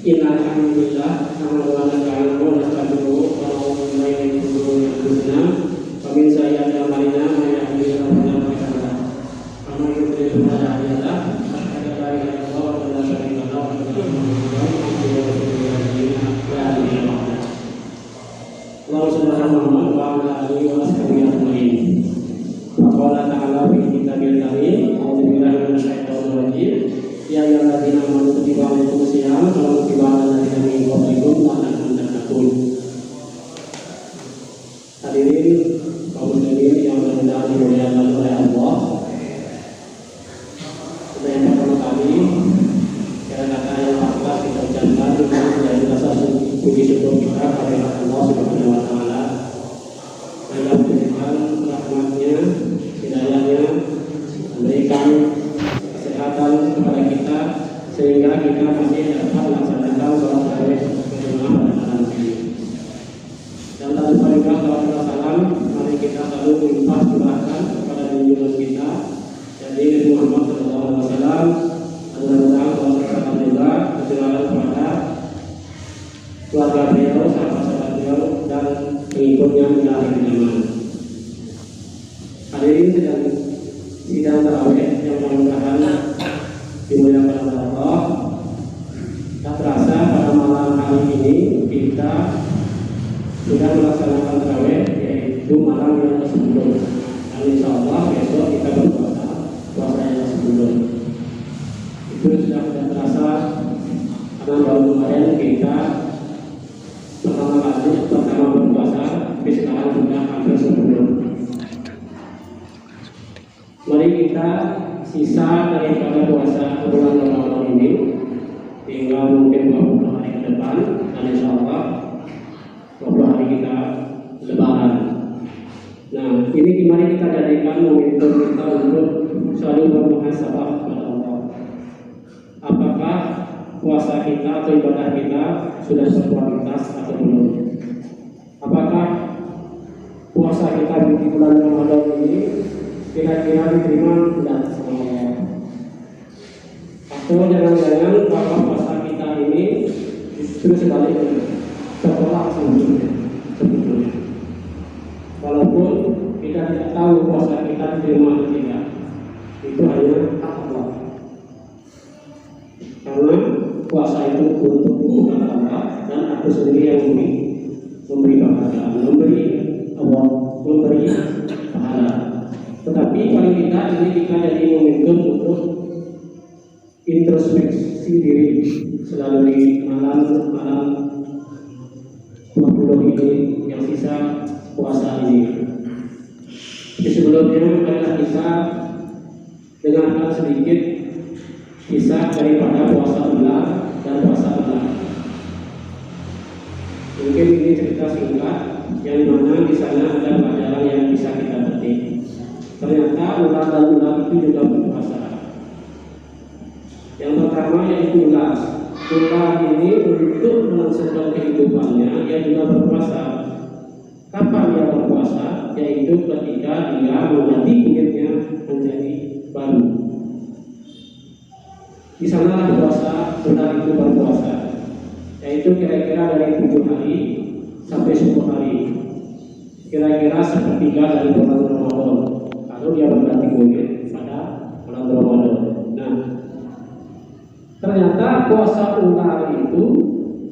Alhamdulillah, alhamdulillah, nastaghfiruhu wa na'udzu billahi min shururi anfusina wa min sayyiati a'malina may yahdihillahu fala mudilla lahu wa may yudlil fala hadiya lahu asyhadu an la ilaha illallah wa la syarika lahu wa asyhadu anna muhammadan abduhu wa rasuluhu la ilaha illallah. Allahumma shalli ala Muhammad wa ala alihi wa ashabihi ajma'in. Qala ta'ala fi kitabil karim, a'udzu billahi minasyaitonir rajim. Ya ayyuhalladzina amanu kutiba alaikumus shiyam kama kutiba alal ladzina min qablikum la'allakum tattaqun. Hadirin kaum muslimin yang mudah-mudahan dimuliakan oleh Allah. Pada yang pertama kali, kata yang Allah kita ucapkan dengan menjadi rasa puji syukur kita kepada Allah Subhanahu wa taala. Allah memberikan rahmat-Nya, hidayah-Nya, memberikan kesehatan kepada kita sehingga kita masih dapat melaksanakan sholat tarawih berjamaah pada malam ini. Dan tanpa juga sholat salam, mari kita selalu melimpah curahkan kepada junjungan kita, jadi Muhammad SAW. Mudah-mudahan sholat juga berjamaah kepada keluarga beliau, sahabat-sahabat beliau, dan pengikutnya hingga akhir zaman. Hadirin sidang tarawih yang mudah-mudahan dimuliakan oleh Allah. Tak terasa pada malam hari ini kita sudah melaksanakan tarawih, yaitu malam yang ke-10. Dan insya Allah besok kita berpuasa puasa yang ke-10. Itu sudah tidak terasa karena baru kemarin kita pertama berpuasa, tapi sekarang sudah hampir 10. Mari kita sisa daripada puasa bulan Ramadan ini tinggal mungkin 20 hari ke depan, dan insya Allah 20 hari kita lebaran. Nah, ini mari kita jadikan momentum kita untuk selalu bermuhasabah kepada Allah. Apakah puasa kita atau ibadah kita sudah berkualitas atau belum? Apakah puasa kita di bulan Ramadan ini kira-kira diterima tidak sama Allah? Atau jangan-jangan bahwa puasa kita ini justru sebaliknya tertolak sebetulnya. Walaupun kita tidak tahu puasa kita diterima atau tidak, itu hanya hak Allah. Karena puasa itu untukku kata Allah, dan aku sendiri yang memberi kebahagiaan, memberi Allah, memberi pahala. Tetapi paling tidak ini kita jadi momentum untuk introspeksi diri selalu di malam 20 ini yang sisa puasa ini. Di sebelumnya marilah kita dengarkan sedikit kisah daripada puasa ular dan puasa ular. Mungkin ini cerita singkat yang mana di sana ada pelajaran yang bisa kita petik. Ternyata ular dan ular itu juga berpuasa. Yang pertama yaitu ular. Ular ini untuk melangsungkan kehidupannya dia juga berpuasa. Kapan dia berpuasa? Yaitu ketika dia mengganti kulitnya menjadi baru. Di sanalah puasa ular itu berpuasa. Yaitu kira-kira dari 7 hari sampai 10 hari. Kira-kira sepertiga dari bulan Ramadan. Lalu dia berganti kulit pada bulan Ramadan. Nah, ternyata puasa ular itu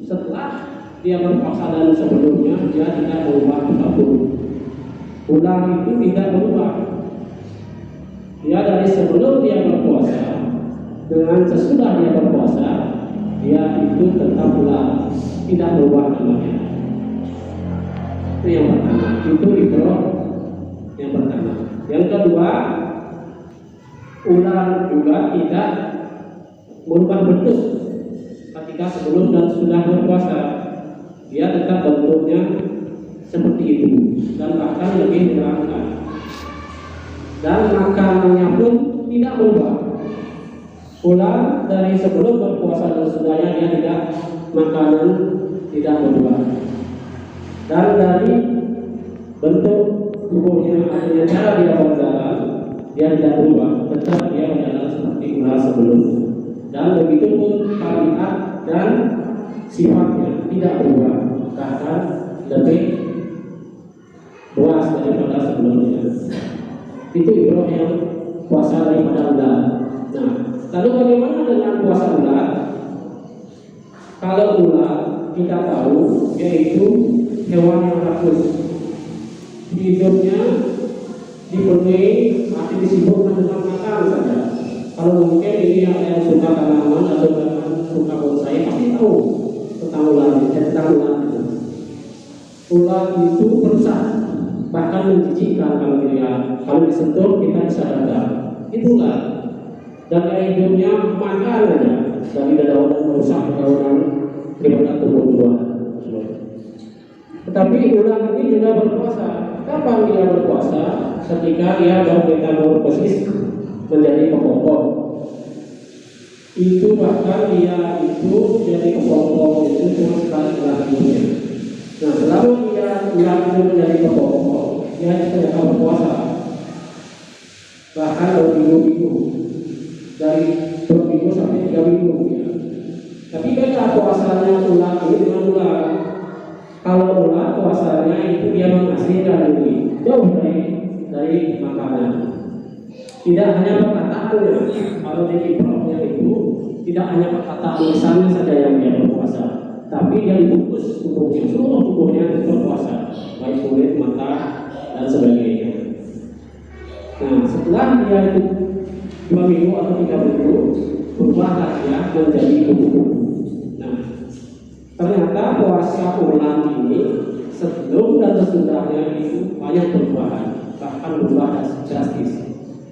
setelah dia berpuasa dan sebelumnya dia tidak berubah apapun. Ular itu tidak berubah. Dia dari sebelum dia berpuasa dengan sesudah dia berpuasa, dia itu tetap ular, tidak berubah namanya. Itu yang pertama. Itu ikrar yang pertama. Yang kedua, ular juga tidak berubah bentuk ketika sebelum dan sudah berpuasa. Dia tetap bentuknya seperti itu dan bahkan lebih menyenangkan. Dan makanannya pun tidak berubah. Ular dari sebelum berpuasa dan sudahnya dia tidak makanan tidak berubah. Dan dari bentuk tubuhnya, artinya cara dia berjalan, dia tidak berubah, tetap dia berjalan seperti ular sebelumnya. Dan begitu pun tabiat dan sifatnya tidak berubah, bahkan lebih luas daripada sebelumnya. Itu ibrah yang puasa daripada ular. Nah, lalu bagaimana dengan puasa ular? Kalau ular kita tahu yaitu hewan yang rakus, hidupnya dipenuhi, mati disibukkan dengan makan saja. Kalau mungkin ini yang suka tanaman atau suka bonsai pasti tahu tentang ular itu. Ular itu perusak, bahkan menjijikkan kalau disentuh kita bisa datang. Itu ular. Dan hidupnya makan aja dari dedaunan merusak dedaunan daripada tumbuh-tumbuhan. Tetapi ular ini juga berpuasa. Kapan dia berpuasa? Ketika dia bermetamorfosis menjadi kepokok. Itu bahkan dia itu jadi kepokok itu cuma sekali dalam hidupnya. Nah, selama dia ular itu menjadi kepokok, dia tidak akan berpuasa. Bahkan berminggu-minggu, dari 2 minggu sampai 3 minggu. Ya. Tapi beda puasanya ular ini dengan ular. Kalau ular puasanya itu dia menghasilkan diri jauh dari makanan. Tidak hanya perkataannya, kalau di kiprahnya itu tidak hanya perkataan lisannya saja yang dia berpuasa, tapi dia dibungkus tubuhnya, seluruh tubuhnya berpuasa, baik kulit, mata, dan sebagainya. Nah, setelah dia itu 2 minggu atau 3 minggu, berubahlah dia menjadi kuku. Nah, ternyata puasa ulang ini sebelum dan sesudahnya itu banyak perubahan, bahkan berubah drastis.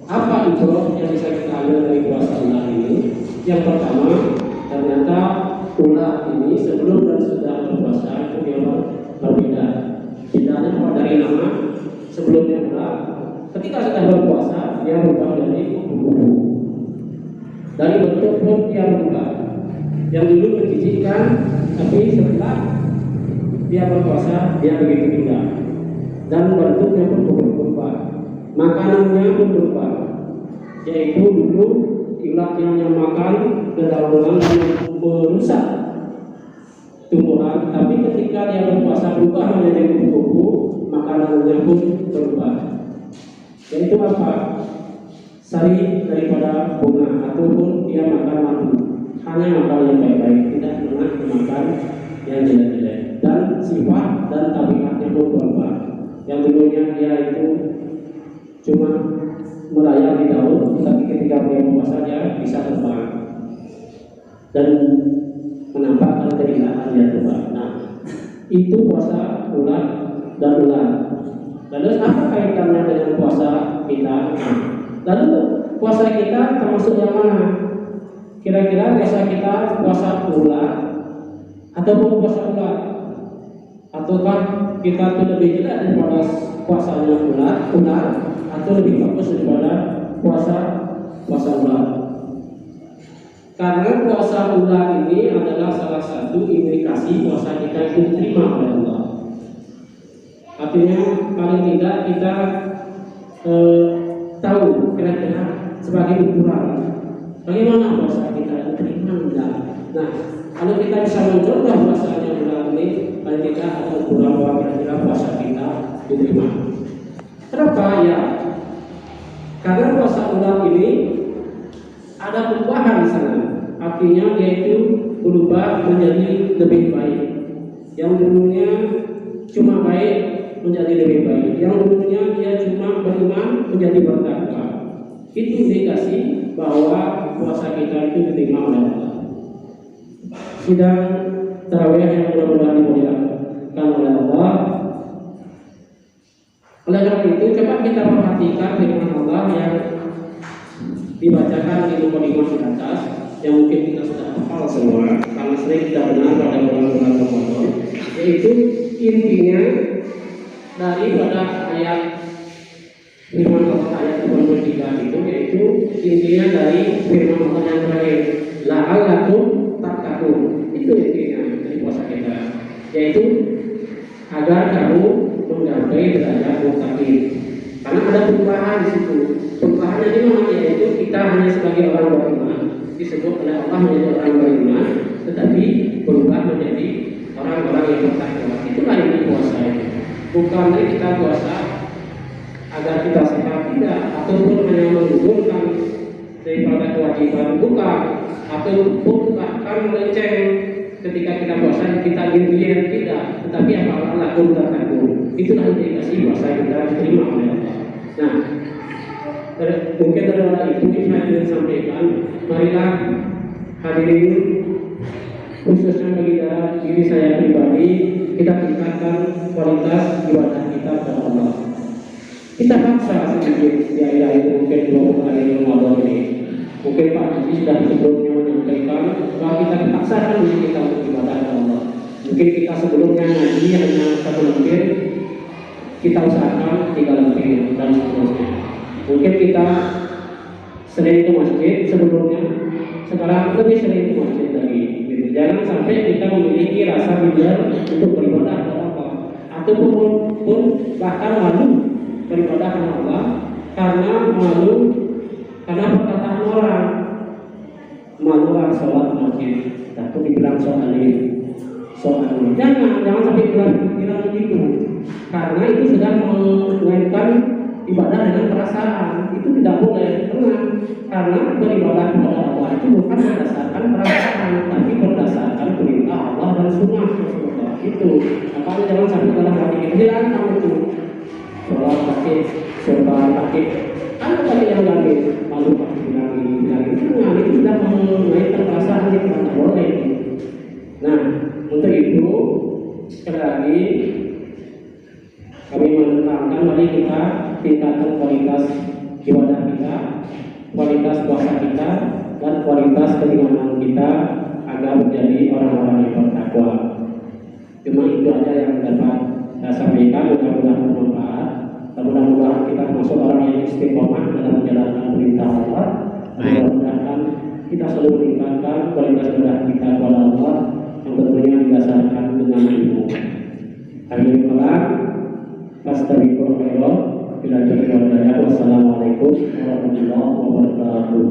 Apa itu yang bisa kita ambil dari puasa ulang ini? Yang pertama, ternyata ulang ini sebelum dan sesudah berpuasa itu dia berbeda. Bedanya apa dari nama? Sebelumnya ulang, ketika sudah berpuasa dia berubah menjadi kuku-kuku. Dari bentuk pun dia berubah. Yang dulu menjijikkan, tapi setelah dia berpuasa dia begitu indah. Dan bentuknya pun berubah. Makanannya pun berubah, yaitu dulu ular yang makan dedaunan yang merusak tumbuhan, tapi ketika dia berpuasa berubah menjadi kupu-kupu, makanannya pun berubah. Yaitu apa? Sari daripada bunga, ataupun dia makan madu, hanya makan yang baik-baik, tidak pernah makan yang jelek-jelek. Dan sifat dan tabiatnya pun berubah. Yang dulunya dia itu cuma melayang di daun, tapi ketika dia berpuasa dia bisa terbang dan menampakkan keindahan dia terbang. Nah, itu puasa ular dan ular. Lalu apa kaitannya dengan puasa kita? Nah, lalu puasa kita termasuk yang mana? Kira-kira puasa kita puasa ular ataupun puasa ular? Ataukah kita itu lebih jelek daripada puasanya ular, atau lebih bagus daripada puasa ular? Karena puasa ular ini adalah salah satu indikasi puasa kita itu diterima oleh Allah. Artinya paling tidak kita tahu kira-kira sebagai ukuran bagaimana puasa kita diterima enggak. Nah, kalau kita bisa mencoba puasanya ular ini, paling tidak ada ukuran bahwa kira-kira puasa kita diterima. Kenapa ya? Karena puasa ulang ini ada perubahan di sana. Artinya dia itu berubah menjadi lebih baik. Yang dulunya cuma baik menjadi lebih baik. Yang dulunya dia cuma beriman menjadi bertakwa. Itu indikasi bahwa puasa kita itu diterima oleh Allah. Sidang tarawih yang mudah-mudahan dimuliakan oleh Allah. Oleh karena itu, coba kita perhatikan firman Allah yang dibacakan di mukadimah di atas, yang mungkin kita sudah hafal semua karena sering kita dengar pada bulan-bulan Ramadan, yaitu intinya daripada ayat firman Allah ayat 23 itu, yaitu intinya dari firman Allah yang terakhir, la'allakum tattaqun. Itu intinya dari puasa kita, yaitu agar kamu menggapai derajat muttaqin. Karena ada perubahan di situ. Perubahannya di mana? Yaitu kita hanya sebagai orang beriman disebut oleh Allah menjadi orang beriman, tetapi berubah menjadi orang-orang yang bertakwa. Itulah yang puasa itu. Bukan kita puasa agar kita sehat, tidak, ataupun hanya menggugurkan daripada kewajiban, bukan, ataupun bahkan melenceng ketika kita puasa kita diam, tidak, tetapi apa Allah lakukan itulah indikasi puasa kita diterima oleh Allah. Nah, mungkin terhadap itu saya ingin sampaikan, marilah hadirin, khususnya bagi diri saya pribadi, kita tingkatkan kualitas ibadah kita kepada Allah. Kita paksa sedikit di akhir-akhir mungkin 20 hari Ramadan ini. Mungkin Pak Haji sudah sebelumnya menyampaikan bahwa kita paksakan diri kita untuk ibadah kepada Allah. Mungkin kita sebelumnya ngaji hanya 1 lembar, kita usahakan 3 lembar dan seterusnya. Mungkin kita sering ke masjid sebelumnya, sekarang lebih sering ke masjid lagi. Gitu. Jangan sampai kita memiliki rasa minder untuk beribadah kepada Allah, ataupun bahkan malu beribadah kepada Allah karena malu karena perkataan orang. Malu sholat masjid, tapi dibilang soal ini. Jangan sampai bilang begitu, karena itu sudah mengaitkan ibadah dengan perasaan. Itu tidak boleh, karena beribadah kepada Allah itu bukan berdasarkan perasaan, tapi berdasarkan perintah Allah dan sunnah Rasulullah. Itu makanya jangan sampai dalam hati kita bilang kamu itu sholat pakai apa yang lagi malu pakai bilang itu sudah mengaitkan perasaan, itu tidak boleh. Nah, untuk itu sekali lagi kami menekankan, mari kita tingkatkan kualitas ibadah kita, kualitas puasa kita, dan kualitas keimanan kita agar menjadi orang-orang yang bertakwa. Cuma itu aja yang dapat saya sampaikan. Mudah-mudahan bermanfaat. Mudah-mudahan kita masuk orang yang istiqomah dalam menjalankan perintah Allah. Mudah-mudahan kita selalu meningkatkan kualitas ibadah kita kepada Allah yang tentunya didasarkan dengan ilmu. Akhirul kalam, fastabiqul khairat. Wassalamualaikum warahmatullahi wabarakatuh.